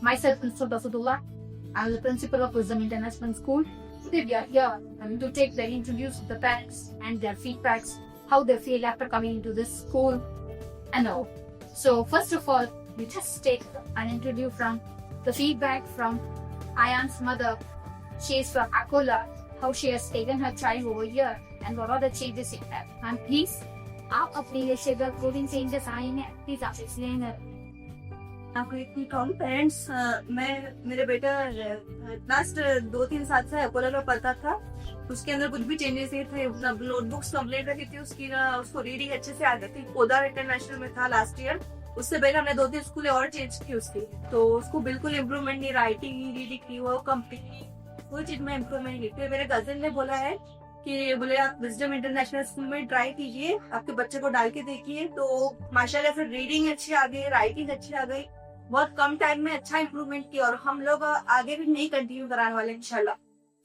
Myself, Mr. Basudullah. I'm the principal of Wisdom International School. Today we are here to take the interviews of the parents and their feedbacks, how they feel after coming into this school, and all. So first of all, we just take an interview from the feedback from Ayan's mother. She is from Akola. How she has taken her child over here and what are the changes in her. And please, आप अपनी ये Shegar coding changes आए हैं, please आप explain करें। आपको इतनी call parents मेरे बेटा लास्ट 2-3 साल से अकोला में पढ़ता था। उसके अंदर कुछ भी चेंजेस नहीं थे। नोटबुक्स कंप्लीट रखी थी उसकी, उसको रीडिंग अच्छे से आती थी। पोदार इंटरनेशनल में था लास्ट ईयर। उससे पहले हमने 2-3 स्कूलें और चेंज की उसकी, तो उसको बिल्कुल इम्प्रूवमेंट नहीं, राइटिंग नहीं, रीडिंग नहीं, वो कंप्लीटली कोई चीज में इम्प्रूवमेंट नहीं। फिर मेरे कजिन ने बोला है कि बोले आप विजडम इंटरनेशनल स्कूल में ट्राई कीजिए, आपके बच्चे को डाल के देखिए। तो माशाल्लाह फिर रीडिंग अच्छी आ गई, राइटिंग अच्छी आ गई, बहुत कम टाइम में अच्छा इम्प्रूवमेंट किया और हम लोग आगे भी नहीं कंटिन्यू कराने वाले इंशाल्लाह।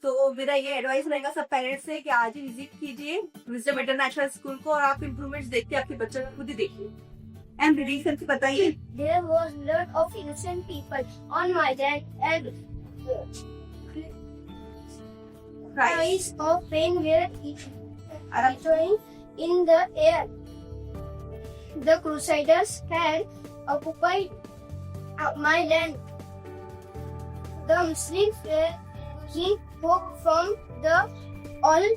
तो मेरा ये एडवाइस रहेगा सब पेरेंट्स से कि आज ही विजिट कीजिए विजडम इंटरनेशनल स्कूल को और आप इम्प्रूवमेंट देखते आपके बच्चे को खुद ही देखिए। एंड रीडिंग करके बताइए। There was lot of innocent people on my dad and cries of pain were echoing in the air. The Crusaders had occupied my land. The Muslims were losing hope from the all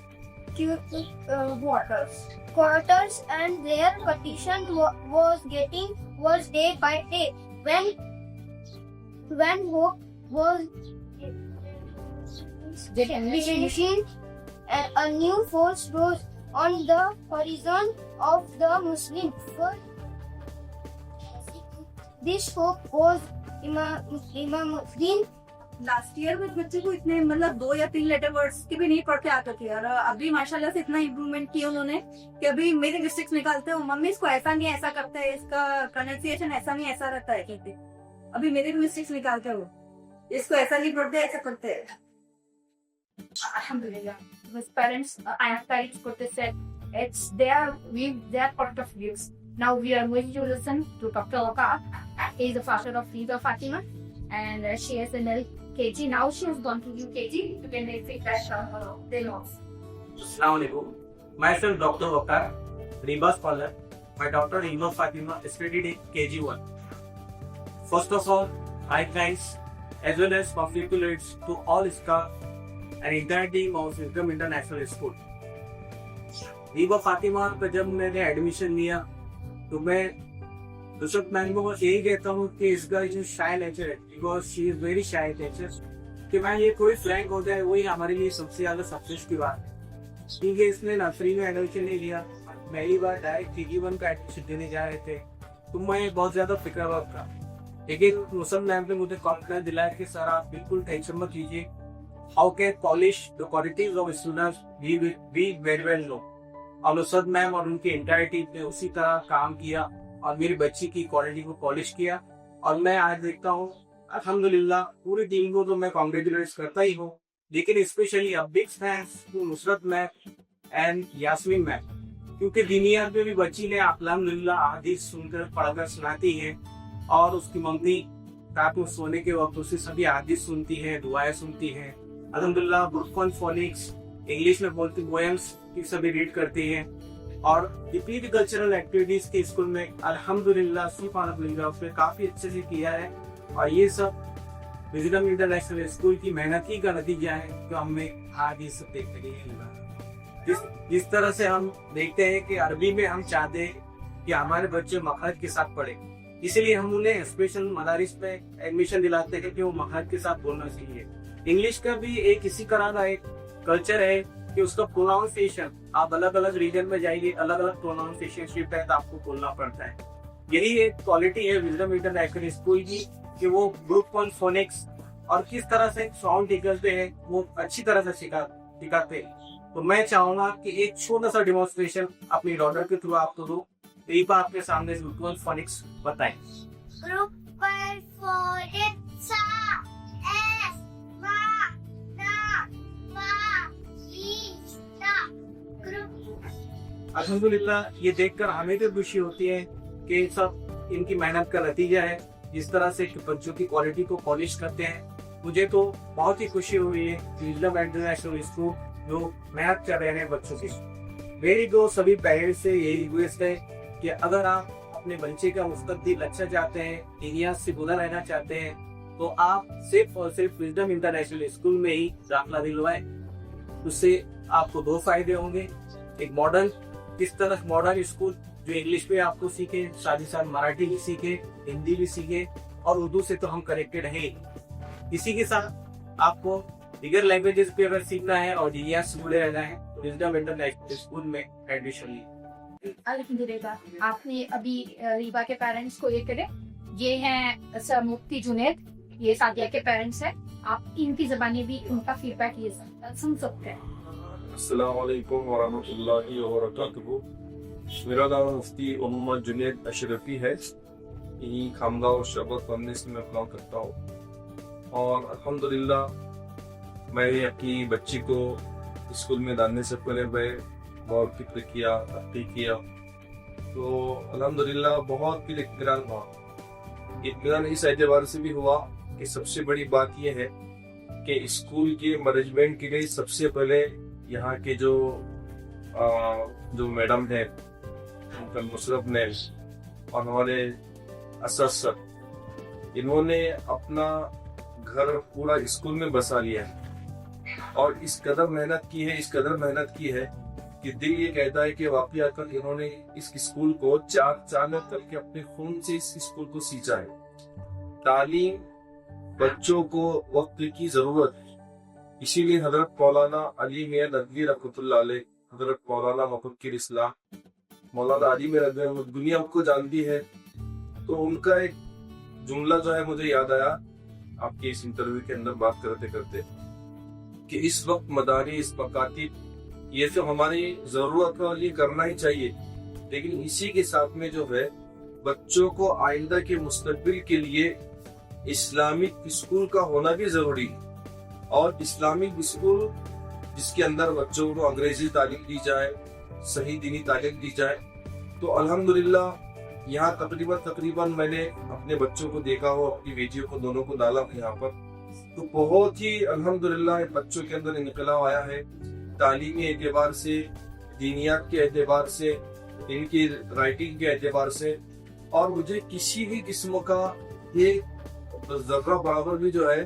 quarters and their condition was getting worse day by day. When hope was diminishing, a new force rose on the horizon of the Muslim world. This hope was Imamuddin. Last year में बच्चे को इतने 2 या 3 letter words के भी नहीं पढ़ के आते थे और अभी माशाल्लाह से इतना इम्प्रूवमेंट किया उन्होंने कि अभी मेरे मिस्टेक्स निकालते हैं। मम्मी इसको ऐसा नहीं ऐसा करता है, इसका प्रोनाउंसिएशन ऐसा नहीं ऐसा रहता है कहते। अभी मेरे भी मिस्टेक्स निकालते हैं वो, इसको ऐसा नहीं पढ़ते ऐसा करते हैं। Alhamdulillah. With parents, I have parents put this said, it's their point of views. Now we are going to listen to Dr. Waka. He is the father of Fiza Fatima and she is in LKG. Now she has gone to UKG. You can make feedback from her. They know. Assalamualaikum. Myself Dr. Waka, Riba scholar. My daughter Fiza Fatima is studied in KG1. First of all, I thanks as well as congratulations to all staff and entire team of Wisdom International School. Reeba Fatima का जब मैंने admission लिया तो मैं Nusrat ma'am को बस यही कहता हूँ कि इसका जो शाय नेचर है, because she is very shy nature, कि मैं ये कोई फ्रैंक होता है वही हमारे लिए सबसे ज्यादा सक्सेस की बात है। क्योंकि इसने नर्सरी में एडमिशन नहीं लिया, पहली बार डायरेक्ट KG1 का एडमिशन देने जा रहे थे, तो मैं बहुत ज्यादा फिक्रमंद था। लेकिन नुसरत मैम ने मुझे कॉन्फिडेंस दिलाया कि सर आप बिल्कुल टेंशन मत लीजिए, how can polish the qualities of students we very well know. और नुसरत मैम और उनकी एंटायर टीम ने उसी तरह काम किया और मेरी बच्ची की क्वालिटी को पॉलिश किया। और मैं आज देखता हूँ अल्हम्दुलिल्लाह पूरी टीम को तो मैं कॉन्ग्रेचुलेट करता ही हूँ, लेकिन specially a big thanks to Nusrat ma'am and Yasmeen ma'am, क्योंकि दुनिया में भी बच्ची ने अल्हम्दुलिल्लाह हदीस सुनकर पढ़कर सुनाती है और उसकी मम्मी रात में सोने के वक्त उसे सभी हदीस सुनती है, दुआएं सुनती है। अल्हम्दुलिल्लाह बुक ऑन फोनिक्स इंग्लिश में बोलती पोएम्स की सभी रीड करती है और रिपीट कल्चरल एक्टिविटीज के स्कूल में अल्हम्दुलिल्लाह सुब्हानअल्लाह उसमें काफी अच्छे से किया है। और ये सब विजडम इंटरनेशनल स्कूल की मेहनत ही का नतीजा है जो हमें आज ये सब देखने के लिए मिला। जिस तरह से हम देखते हैं कि अरबी में हम चाहते हैं कि हमारे बच्चे मखरज के साथ पढ़े, इसलिए हम उन्हें स्पेशल मदारिस में एडमिशन दिलाते हैं कि वो मखरज के साथ बोलना चाहिए। इंग्लिश का भी एक इसी तरह का एक कल्चर है कि उसका प्रोनाउंसिएशन, आप अलग अलग रीजन में जाइए अलग अलग प्रोनाउंसिएशन शिफ्ट है तो आपको बोलना पड़ता है। यही एक क्वालिटी है विजडम इंटरनेशनल स्कूल की कि वो ग्रुप ऑन फोनिक्स और किस तरह से साउंड निकलते हैं वो अच्छी तरह से सिखाते हैं। तो मैं चाहूंगा कि एक छोटा सा डेमोन्स्ट्रेशन अपनी डॉटर के थ्रू आप तो दो, रीबा आपके सामने ग्रुप ऑन फोनिक्स बताएं। Group by phonics S, Ma, Na, Pa, E, Ta. अल्हम्दुलिल्लाह ये देखकर हमें तो खुशी होती है कि सब इनकी मेहनत का नतीजा है। जिस तरह से बच्चों की क्वालिटी को पॉलिश करते हैं, मुझे तो बहुत ही खुशी हुई है। विजडम इंटरनेशनल स्कूल जो मेहनत कर रहे हैं बच्चों की। मेरी तो सभी पेरेंट्स से यही रिक्वेस्ट है कि अगर आप अपने बच्चे का मुस्तकबिल अच्छा चाहते हैं, दुनिया से जुड़ा रहना चाहते हैं, तो आप सिर्फ और सिर्फ विजडम इंटरनेशनल स्कूल में ही दाखिला दिलवाएं। उससे आपको दो फायदे होंगे। एक मॉडर्न, किस तरह मॉडर्न स्कूल जो इंग्लिश में आपको सीखे, साथ ही साथ मराठी भी सीखे, हिंदी भी सीखे, और उर्दू से तो हम कनेक्टेड हैं। इसी के साथ आपको दीगर लैंग्वेजेस पे अगर सीखना है और दुनिया से जुड़े रहना है तो विजडम इंटरनेशनल स्कूल में एडमिशन लीजिए। अल्हम्दुलिल्लाह, आपने अभी रीबा के पेरेंट्स को ये करे, ये हैं सर मुफ्ती जुनैद, ये सादिया के पेरेंट्स हैं। आप इनकी जबानी भी उनका फीडबैक ये सुन सकते हैं। अस्सलाम वालेकुम वरहमतुल्लाहि वबरकातुहू। मेरा नाम मुफ्ती मोहम्मद जुनैद अशरफी है। यहीं खामगांव शरबत पढ़ने से मैं बिलोंग करता हूँ, और अल्हम्दुलिल्लाह मैंने अपनी बच्ची को स्कूल में डालने से पहले मैं बहुत फिक्र किया, तहक़ीक़ किया, तो अल्हम्दुलिल्लाह बहुत फिर इत्मीनान हुआ। इत्मीनान इस एतबार से भी हुआ कि सबसे बड़ी बात यह है कि स्कूल के मैनेजमेंट के लिए सबसे पहले यहाँ के जो मैडम है उनका मुशर्रफ ने और हमारे असद सर, इन्होंने अपना घर पूरा स्कूल में बसा लिया है और इस कदर मेहनत की है कि दिल ये कहता है कि वाकई आकर इन्होंने इस स्कूल को चार करके अपने खून से इस स्कूल को सींचा है। तालीम बच्चों को वक्त की जरूरत है, इसीलिए हजरत मौलाना अली मियां नदवी रहमतुल्लाह अलैह, हजरत मौलाना मुफक्किर इस्लाम मौलाना अली मियां नदवी दुनिया को जानती है, तो उनका एक जुमला जो है मुझे याद आया आपके इस इंटरव्यू के अंदर बात करते करते, कि इस वक्त मदारिस मकातिब ये तो हमारी जरूरत है और ये करना ही चाहिए, लेकिन इसी के साथ में जो है बच्चों को आइंदा के मुस्तकबिल के लिए इस्लामिक स्कूल का होना भी जरूरी है। और इस्लामिक स्कूल जिसके अंदर बच्चों को अंग्रेजी तालीम दी जाए, सही दीनी तालीम दी जाए, तो अल्हम्दुलिल्लाह यहाँ तकरीबन मैंने अपने बच्चों को देखा हो, अपनी बेटियों को दोनों को डाला यहाँ पर, तो बहुत ही अल्हम्दुलिल्लाह बच्चों के अंदर इनकलाब आया है। तालीमी एतबार से, दीनियात के एतबार से, इनकी राइटिंग के एतबार से, और मुझे किसी भी किस्म का ये जर्रा बराबर भी जो है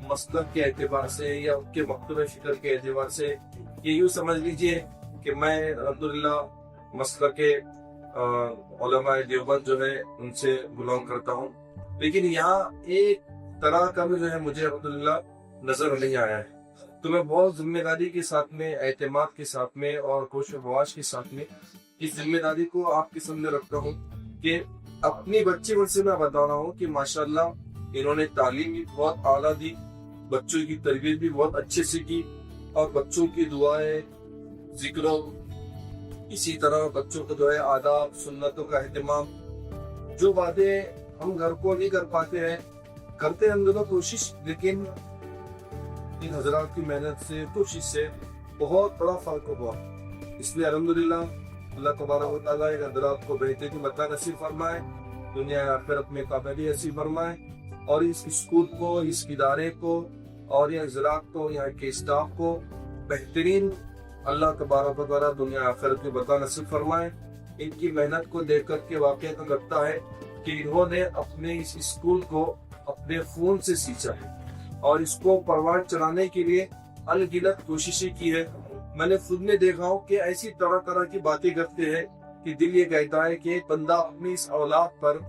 मसलक के एतबार से या उनके मकतब फिक्र के एतबार से, ये यूँ समझ लीजिए कि मैं अल्हम्दुलिल्लाह मसलक के उलमाए देवबंद जो है उनसे बिलोंग करता हूँ, लेकिन यहाँ एक तरह का भी जो है मुझे अल्हम्दुलिल्लाह नजर नहीं आया है। तो मैं बहुत जिम्मेदारी के साथ में, एतमाद के साथ में और कोशिश के साथ में इस जिम्मेदारी को आपके सामने रखता हूँ कि अपनी बच्ची से मैं बता रहा हूँ कि माशाल्लाह इन्होंने तालीम भी बहुत आला दी, बच्चों की तरबियत भी बहुत अच्छे से की, और बच्चों की दुआएं, जिक्र, इसी तरह बच्चों को जो है आदाब सुन्नतों का एहतमाम, जो बातें हम घर को नहीं कर पाते हैं, करते हैं हम दोनों कोशिश, लेकिन इन हजरात की मेहनत से, कोशिश से बहुत बड़ा फर्क हुआ। इसलिए अल्हम्दुलिल्लाह अल्लाह तबारक व तआला इन हजरात को बेहतरीन मता नसीब फरमाए, दुनिया आखिरत में कामयाबी नसीब फरमाए, और इस स्कूल को, इस इदारे को और ये हजरात को, यहाँ के स्टाफ को बेहतरीन अल्लाह तबारक व तआला दुनिया आखिरत में बता नसीब फरमाए। इनकी मेहनत को देख करके वाकई तो लगता है कि इन्होंने अपने इस स्कूल को अपने खून से सींचा है और इसको परवान चलाने के लिए अनगिनत कोशिशें की है। मैंने खुद ने देखा हूँ कि ऐसी तरह तरह की बातें करते हैं कि दिल ये कहता है कि बंदा अपनी इस औलाद पर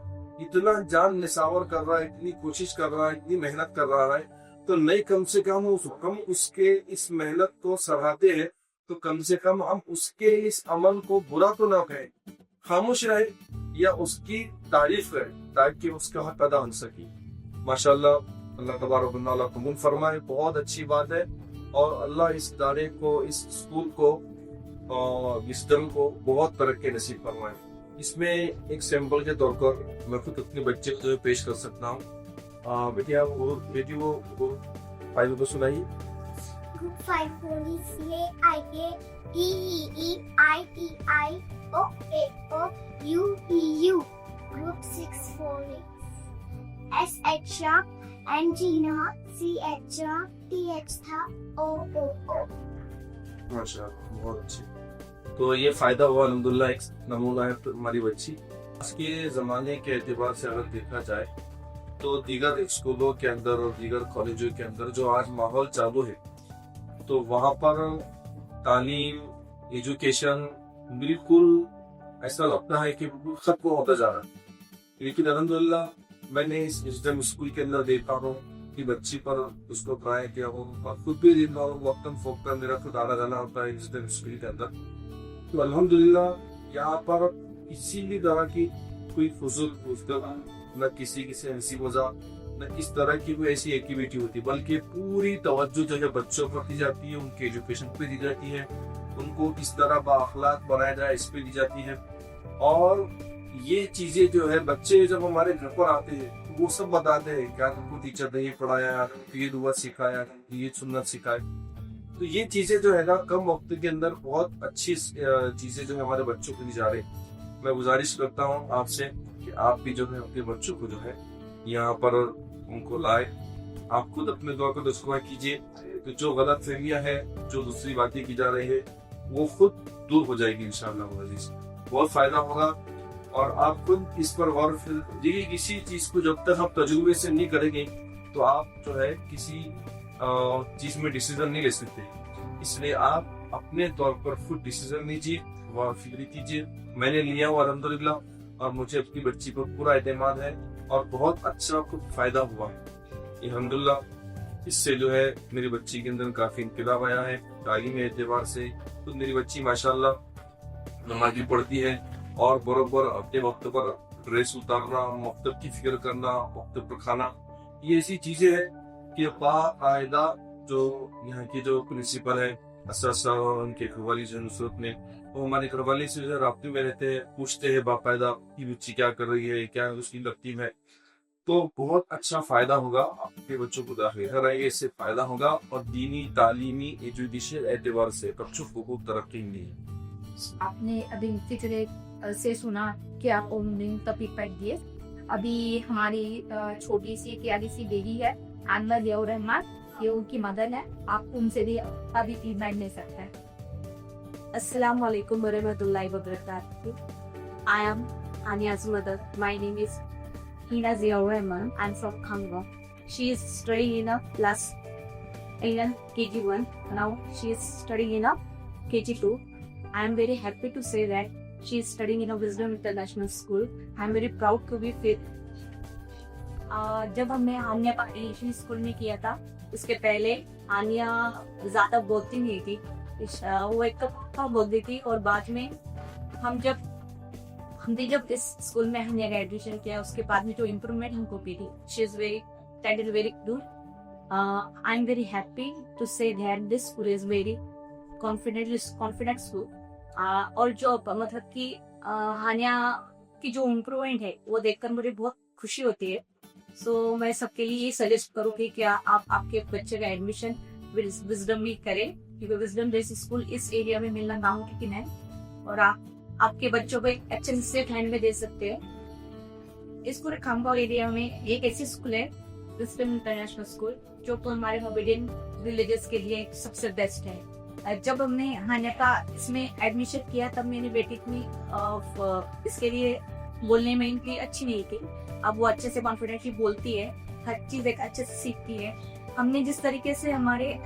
इतना जान निसावर कर रहा है, इतनी कोशिश कर रहा है, इतनी मेहनत कर रहा है, तो नहीं कम से कम उसके इस मेहनत को सराहते हैं, तो कम से कम हम उसके इस अमल को बुरा तो ना कहें, खामोश रहे या उसकी तारीफ करें, ताकि उसका हक अदा हो सके। माशाल्लाह अल्लाह तबारक व तआला कबूल फरमाए, बहुत अच्छी बात है, और अल्लाह इस इदारे को, इस स्कूल को और विस्डम को बहुत तरक्की नसीब फरमाए। इसमें एक सैंपल के तौर पर मैं खुद अपने बच्चे को पेश कर सकता हूँ। बेटी वो फाइल को सुनाइए। Group 5 Police CAIKEITIOAOUEU. Group 6 Forex SH Angina CH TH था OOO. माशाल्लाह बहुत अच्छी। तो ये फायदा हुआ अल्हम्दुलिल्लाह, एक नमूना है तो हमारी बच्ची। आज के ज़माने के एतबार से अगर देखा जाए तो दीगर स्कूलों के अंदर और दीगर कॉलेजों के अंदर जो आज माहौल चालू है, तो वहाँ पर तालीम, एजुकेशन बिल्कुल ऐसा लगता है कि बिल्कुल खत्म होता जा रहा है। लेकिन अल्हम्दुलिल्लाह मैंने इस इस्लाम स्कूल के अंदर देखा हूँ कि बच्ची पर उसको ट्राई किया हो, और खुद भी दिन भर वक्तन फोक्तन मेरा खुद आना जाना होता है इस्लाम स्कूल के अंदर। तो अल्हम्दुलिल्लाह यहाँ पर किसी भी तरह की कोई फुजूल गुफ्तगू, न किसी की से हंसी मजाक, न इस तरह की कोई ऐसी एक्टिविटी होती, बल्कि पूरी तवज्जो जो है बच्चों पर दी जाती है, उनके एजुकेशन पे दी जाती है, उनको किस तरह बाअखलाक बनाया जाए इस पे दी जाती है। और ये चीजें जो है बच्चे जब हमारे घर पर आते हैं वो सब बताते हैं क्या तुमको टीचर ने ये पढ़ाया, ये दुआ सिखाया, ये सुन्नत सिखाए। तो ये चीजें जो है ना कम वक्त के अंदर बहुत अच्छी चीजें जो है हमारे बच्चों को दी जा रही। मैं गुजारिश करता हूँ आपसे कि आप भी जो है अपने बच्चों को जो है यहाँ पर उनको लाए। आप खुद अपने दौर को दुआ कीजिए कि जो गलत फहमियाँ है, जो दूसरी बातें की जा रही है, वो खुद दूर हो जाएगी इंशाअल्लाह अज़ीज़। बहुत फायदा होगा। और आप खुद इस पर गौर देखिए, किसी चीज को जब तक आप तजुर्बे से नहीं करेंगे तो आप जो है किसी चीज में डिसीजन नहीं ले सकते। इसलिए आप अपने तौर पर खुद डिसीजन लीजिए, गौर फिक्री कीजिए। मैंने लिया हुआ अल्हम्दुलिल्लाह, और मुझे अपनी बच्ची पर पूरा एतमाद है और बहुत अच्छा कुछ फायदा हुआ है अल्हम्दुलिल्लाह। इससे जो है मेरी बच्ची के अंदर काफी इनकलाब आया है तालीमी एतबार से। तो मेरी बच्ची माशाल्लाह नमाज़ी पढ़ती है और बरोबर अपने वक्त पर ड्रेस उतारना, मकतब की फिक्र करना, मकतब पर खाना, ये ऐसी चीजें हैं कि बाकायदा जो यहाँ की जो प्रिंसिपल है असर और उनके घरवाली जो नुसरत ने, वो हमारे घरवाली से जो राब्ते में रहते हैं, पूछते हैं बाकायदा कि बच्ची क्या कर रही है, क्या उसकी तरतीब है। तो बहुत अच्छा फायदा होगा आपके बच्चों को दाखिल कराइए, इससे फायदा होगा। और दीनी, तालीमी, एजुकेशन एतबार से बच्चों को बहुत तरक्की मिली है। आपने अभी टीचर से सुना कि आप उन्होंने टॉपिक पढ़ दिए। अभी हमारी छोटी सी प्यारी सी बेबी है आनवा लियाउर रहमान, ये उनकी मदर है। आप उनसे भी अभी फीडबैक ले सकते हैं। Assalamu alaikum warahmatullahi wabarakatuh. I am Anya's mother. My name is Hina Ziaur Rahman. I'm from Kangwa. She is studying in a class in KG1. Now she is studying in a KG2. I am very happy to say that she is studying in a Wisdom International School. I am very proud to be fit. जब हमने हानिया का admission school में किया था, उसके पहले हानिया ज्यादा बोलती नहीं थी, वो एक कप बोलती थी। और बाद में हमने जब इस स्कूल में हानिया का एडमिशन किया, उसके बाद में जो इम्प्रूवमेंट हमको पी थी, she is very good. I am very happy to say that this school is very confident school. और जो मतलब कि हानिया की जो इम्प्रूवमेंट है वो देखकर मुझे बहुत खुशी होती है। सो मैं सबके लिए ये सजेस्ट करूँगी कि आप आपके बच्चे का एडमिशन विजडम में करें, क्योंकि विजडम जैसी स्कूल इस एरिया में मिलना नामुमकिन है। और आप आपके बच्चों को एक अच्छे सेफ हैंड में दे सकते हैं। इस पूरे खामगांव एरिया में एक ऐसी स्कूल है विजडम इंटरनेशनल स्कूल, जो तो हमारे मोबिडियन विलेजेस के लिए सबसे बेस्ट है। जब हमने हानिया का इसमें एडमिशन किया, तब मेरी बेटी की इसके लिए बोलने में इनकी अच्छी नहीं थी। अब वो अच्छे से कॉन्फिडेंटली बोलती है, हर चीज एक अच्छे से सीखती है। हमने जिस तरीके से हमारे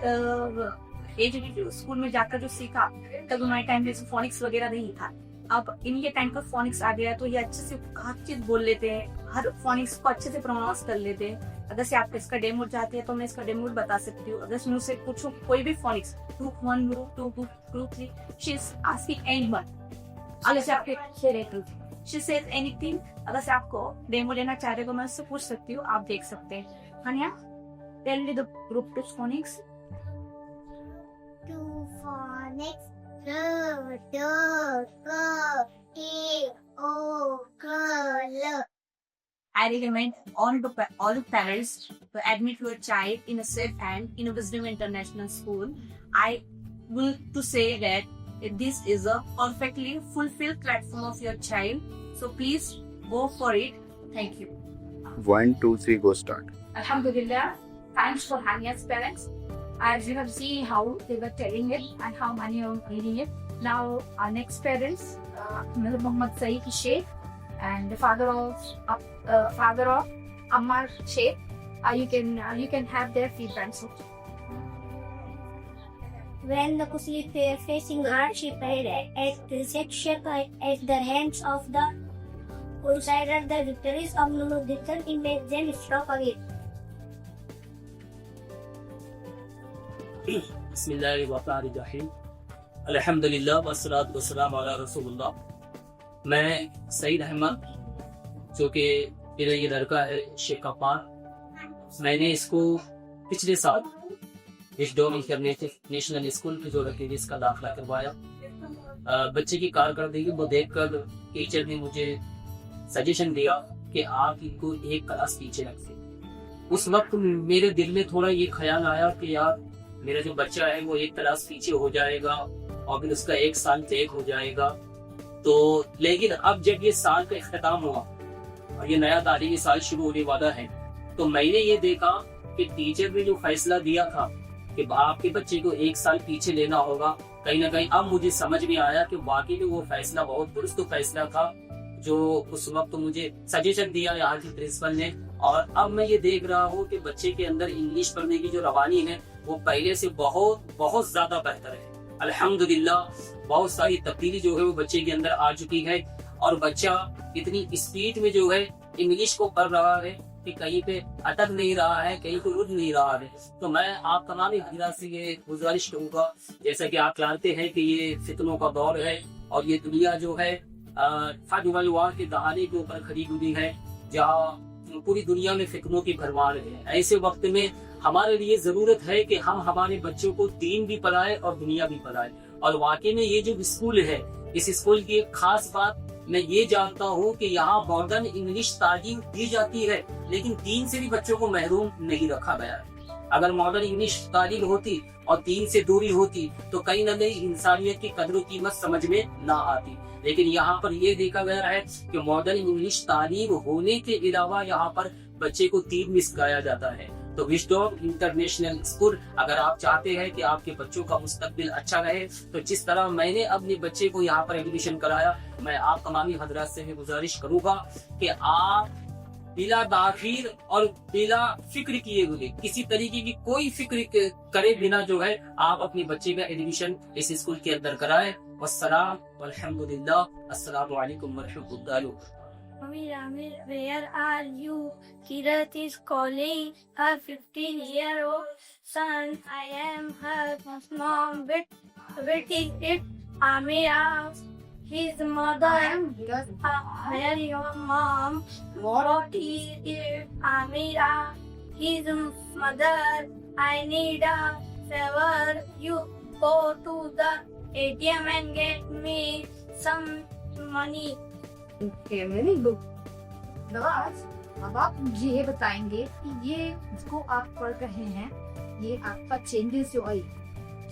स्कूल में जाकर जो सीखा, तब हमारे टाइम में फोनिक्स वगैरह नहीं था। अब इनके टाइम पर फोनिक्स आ गया, तो ये अच्छे से हर चीज बोल लेते हैं, हर फोनिक्स को अच्छे से प्रोनाउंस कर लेते हैं। अगर से आप इसका डेमो चाहते हैं तो मैं इसका डेमो बता सकती हूँ। अगर मुझसे पूछो कोई भी phoenix, group 1, group 2, group 3, she is asking anyone. अगर से आपके शी सेज एनीथिंग, अगर से आपको डेमो लेना चाह रहे हो तो मैं उससे पूछ सकती हूँ, आप देख सकते हैं। Haniya, tell me the group 2 phonics. 2 phonics. R, D, K, E, O, K, L. I recommend all the parents to admit your child in a safe hand in a Wisdom International School. I will to say that this is a perfectly fulfilled platform of your child. So please go for it. Thank you. 1, 2, 3, go start. Alhamdulillah, thanks for Hania's parents. As you have seen how they were telling it and how many are reading it. Now our next parents, Mr. Muhammad Saeed Sheikh and the father of Ammar Sheikh. You can have their feedback. When the Muslims were facing hardship at rejection at the hands of the Crusaders, the victories of Nuruddin made them strong again. बिस्मिल्लाहिर्रहमानिर्रहीम अल्हम्दुलिल्लाह वस्सलातु वस्सलामु अला रसूलुल्लाह। मैं सईद अहमद, जो कि मेरा ये लड़का है शेख कपार, मैंने इसको पिछले साल विस्डम इंटरनेशनल स्कूल में जो रखी थी इसका दाखिला करवाया। बच्चे की कारकर्दगी को देखकर टीचर ने मुझे सजेशन दिया कि आप इनको एक क्लास पीछे रखें। उस वक्त मेरे दिल में थोड़ा ये ख्याल आया कि यार मेरा जो बच्चा है वो एक क्लास पीछे हो जाएगा और फिर उसका एक साल टेक हो जाएगा। तो लेकिन अब जब ये साल का इख्तिताम हुआ और ये नया तालीमी साल शुरू होने वाला है, तो मैंने ये देखा कि टीचर ने जो फैसला दिया था कि आपके बच्चे को एक साल पीछे लेना होगा, कहीं ना कहीं अब मुझे समझ में आया कि वाकई में वो फैसला बहुत दुरुस्त फैसला था जो उस वक्त मुझे सजेशन दिया यहाँ की प्रिंसिपल ने। और अब मैं ये देख रहा हूँ कि बच्चे के अंदर इंग्लिश पढ़ने की जो रवानी है वो पहले से बहुत बहुत ज्यादा बेहतर है। अल्हम्दुलिल्लाह, बहुत सारी तब्दीली जो है वो बच्चे के अंदर आ चुकी है और बच्चा इतनी स्पीड में जो है इंग्लिश को पढ़ रहा है कि कहीं पे अटक नहीं रहा है, कहीं पे रुक नहीं रहा है। तो मैं आप तमाम हजरात से ये गुजारिश करूंगा, जैसा कि आप जानते हैं कि ये फितनों का दौर है और ये दुनिया जो है फजवार के दहाने के ऊपर खड़ी हुई है, जहाँ पूरी दुनिया में फितनों की भरमार है। ऐसे वक्त में हमारे लिए जरूरत है कि हम हमारे बच्चों को दीन भी पढ़ाए और दुनिया भी पढ़ाए। और वाकई में ये जो स्कूल है, इस स्कूल की एक खास बात मैं ये जानता हूँ कि यहाँ मॉडर्न इंग्लिश तालीम दी जाती है, लेकिन दीन से भी बच्चों को महरूम नहीं रखा गया है। अगर मॉडर्न इंग्लिश तालीम होती और दीन से दूरी होती तो कहीं न कहीं इंसानियत की कदर कीमत समझ में ना आती। लेकिन यहाँ पर ये देखा गया है कि मॉडर्न इंग्लिश तालीम होने के अलावा यहाँ पर बच्चे को दीन भी सिखाया जाता है। तो विस्डम इंटरनेशनल स्कूल, अगर आप चाहते हैं कि आपके बच्चों का मुस्तकबिल अच्छा रहे, तो जिस तरह मैंने अपने बच्चे को यहाँ पर एडमिशन कराया, मैं आप तमामी हजरात से भी गुजारिश करूंगा कि आप बिला दाखिल और बिला फिक्र किए हुए, किसी तरीके की कोई फिक्र करे बिना जो है आप अपने बच्चे का एडमिशन इस स्कूल के अंदर कराएं। वस्सलाम वल्हम्दुलिल्लाह, अस्सलामु अलैकुम वरहमतुल्लाह। Amir, where are you? Kirat is calling her 15-year-old son. I am her mom. What is it? Amir asked his mother. Where your mom? What is it? Amir asked his mother. I need a favor. You go to the ATM and get me some money. Okay, very good. Nawaz, अब आप मुझे ये बताएंगे कि ये जो आप पढ़ रहे हैं, ये आपका चेंजेस जो आई,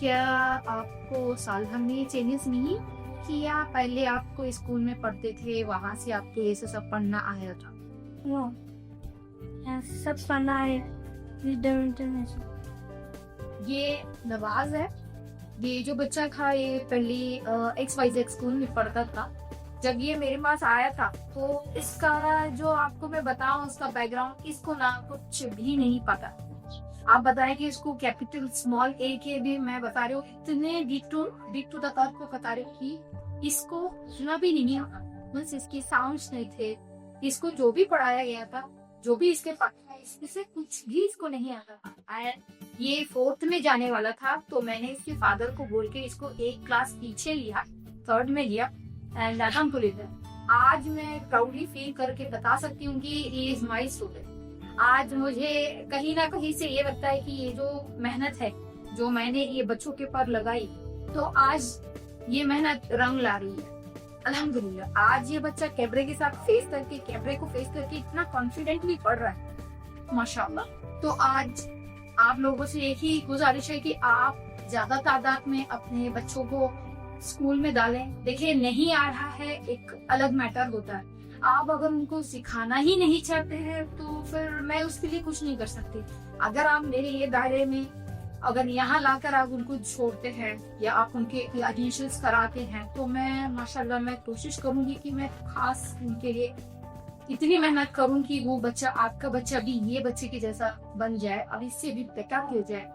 क्या आपको साल भर में चेंजेस नहीं किया? पहले आपको स्कूल में पढ़ते थे, वहाँ से आपको ये सब पढ़ना आया था? No. सब पढ़ना है विस्डम इंटरनेशनल। ये नवाज है, ये जो बच्चा था ये पहले XYZ स्कूल में पढ़ता था। जब ये मेरे पास आया था तो इसका जो आपको मैं बताऊं उसका बैकग्राउंड, इसको ना कुछ भी नहीं पता। आप बताएं कि इसको कैपिटल स्मॉल ए के भी मैं बता रही हूँ, इतने बिग टू द तर्क को बता रही हूँ कि इसको सुना भी नहीं आता, बस इसके साउंड्स नहीं थे। इसको जो भी पढ़ाया गया था, जो भी इसके पास, इससे कुछ भी इसको नहीं आता। ये 4th में जाने वाला था तो मैंने इसके फादर को बोल के इसको एक क्लास पीछे लिया, 3rd में लिया। एंड अल्हम्दुलिल्लाह आज मैं प्राउडली फील करके बता सकती हूँ कि ही इज माय स्टूडेंट। आज मुझे कहीं ना कहीं से ये लगता है कि ये जो मेहनत है जो मैंने ये बच्चों के पर लगाई, तो आज ये मेहनत रंग ला रही है। अल्हम्दुलिल्लाह आज ये बच्चा कैमरे के साथ कैमरे को फेस करके इतना कॉन्फिडेंटली पढ़ रहा है माशाल्लाह। तो आज आप लोगों से यही गुजारिश है कि आप ज्यादा तादाद में अपने बच्चों को स्कूल में डालें। देखिए नहीं आ रहा है एक अलग मैटर होता है, आप अगर उनको सिखाना ही नहीं चाहते हैं तो फिर मैं उसके लिए कुछ नहीं कर सकती। अगर आप मेरे ये दायरे में अगर यहाँ लाकर आप उनको छोड़ते हैं या आप उनके एडमिशंस कराते हैं तो मैं माशाल्लाह मैं कोशिश करूंगी कि मैं खास उनके लिए इतनी मेहनत करूं कि वो बच्चा आपका बच्चा भी ये बच्चे के जैसा बन जाए और इससे भी बेहतर हो जाए।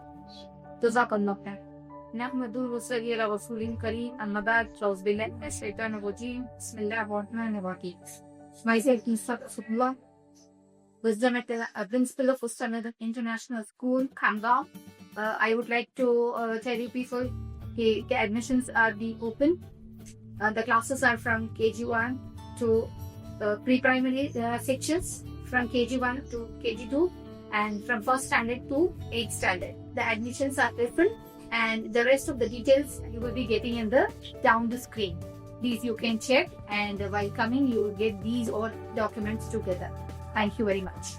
जज़ाकल्लाह खैर। नहमदुहु व नस्तईनुहु अला रसूलिल करीम अम्मा बाद अऊज़ु बिल्लाहि मिनश शैतानिर रजीम बिस्मिल्लाहिर रहमानिर रहीम। Myself is Safullah, wisdom at the principal of Ustana International School, Khamgaon. I would like to tell you people the admissions are being open. The classes are from KG1 to pre-primary sections, from KG1 to KG2, and from first standard to 8th standard. The admissions are different, and the rest of the details you will be getting in the down the screen. These you can check, and while coming you will get these all documents together. Thank you very much.